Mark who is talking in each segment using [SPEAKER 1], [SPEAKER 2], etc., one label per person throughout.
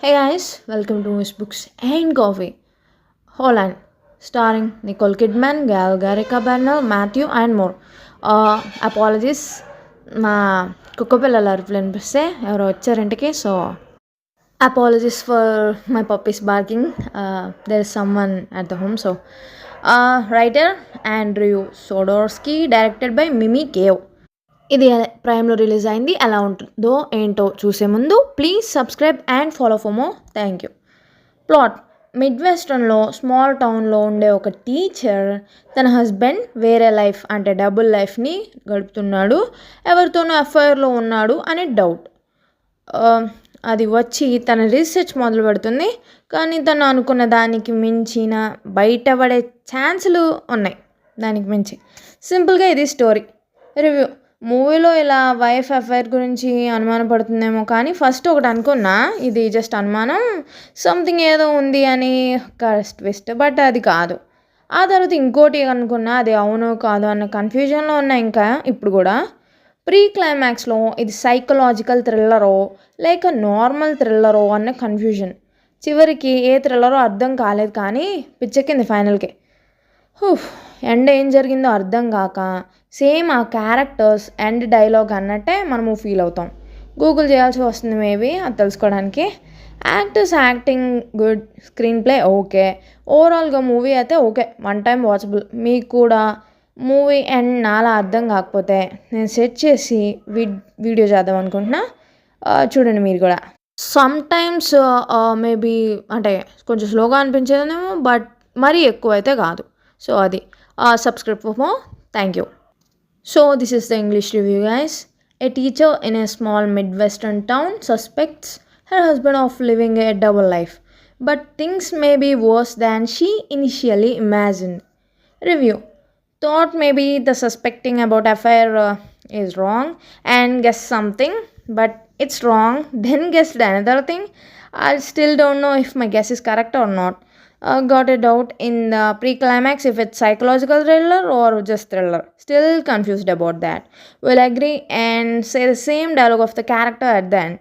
[SPEAKER 1] Hey guys, welcome to Miss Books and Coffee. Holland, starring Nicole Kidman, Gal Garrica Bernal, Matthew, and more. Apologies, మా కుక్క పిల్లలు అరుపులు వినిపిస్తే ఎవరో వచ్చారింటికి so apologies for my puppies barking there is someone at the home so writer Andrew Sodroski directed by Mimi Cave. ఇది ప్రైమ్లో release అయింది. ఎలా ఉంటుందో ఏంటో చూసే ముందు please subscribe and follow for more. Thank you. Plot: మిడ్ వెస్టర్న్లో స్మాల్ టౌన్లో ఉండే ఒక టీచర్ తన హస్బెండ్ వేరే లైఫ్ అంటే డబుల్ లైఫ్ని గడుపుతున్నాడు, ఎవరితోనో అఫైర్లో ఉన్నాడు అనే డౌట్. అది వచ్చి తన రీసెర్చ్ మొదలు పెడుతుంది, కానీ తను అనుకున్న దానికి మించిన బయటపడే ఛాన్సులు ఉన్నాయి. దానికి మించి సింపుల్గా ఇది స్టోరీ. రివ్యూ: మూవీలో ఇలా వైఫ్ అఫైర్ గురించి అనుమానం పడుతుందేమో, కానీ ఫస్ట్ ఒకటి అనుకున్నా ఇది జస్ట్ అనుమానం, సంథింగ్ ఏదో ఉంది అని ట్విస్ట్, బట్ అది కాదు. ఆ తర్వాత ఇంకోటి అనుకున్నా, అది అవునో కాదు అన్న కన్ఫ్యూజన్లో ఉన్నా. ఇంకా ఇప్పుడు కూడా ప్రీ క్లైమాక్స్లో ఇది సైకలాజికల్ థ్రిల్లరో లేక నార్మల్ థ్రిల్లరో అన్న కన్ఫ్యూజన్. చివరికి ఏ థ్రిల్లరో అర్థం కాలేదు, కానీ పిచ్చెక్కింది ఫైనల్కి. ఎండ్ ఏం జరిగిందో అర్థం కాక సేమ్ ఆ క్యారెక్టర్స్ ఎండ్ డైలాగ్ అన్నట్టే మనము ఫీల్ అవుతాం. గూగుల్ చేయాల్సి వస్తుంది మేబీ అది తెలుసుకోవడానికి. Actors acting good, screen play okay, ఓవరాల్గా మూవీ అయితే ఓకే, వన్ టైం వాచబుల్. మీకు కూడా మూవీ ఎండ్ నాలా అర్థం కాకపోతే నేను సెట్ చేసి వీడియో చేద్దాం అనుకుంటున్నా, చూడండి మీరు కూడా. సమ్ టైమ్స్ మేబీ అంటే కొంచెం స్లోగా అనిపించేదేమో, బట్ మరీ ఎక్కువ అయితే కాదు. సో అది subscribe for more. Thank you. So this is the English review, guys. A teacher in a small midwestern town suspects her husband of living a double life, but things may be worse than she initially imagined. Review: thought maybe the suspecting about affair is wrong and guessed something, but it's wrong, then guessed another thing. I still don't know if my guess is correct or not. Got a doubt in the pre-climax if it's psychological thriller or just thriller. Still confused about that. We'll agree and say the same dialogue of the character at the end.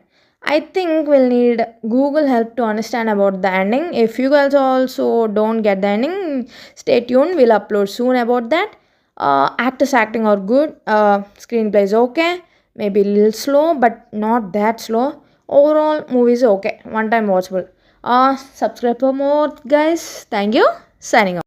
[SPEAKER 1] I think we'll need Google help to understand about the ending. If you guys also don't get the ending, stay tuned. We'll upload soon about that. Actors acting are good. Screenplay is okay. Maybe a little slow, but not that slow. Overall, movie is okay. One time watchable. Subscribe for more, guys. Thank you. Signing off.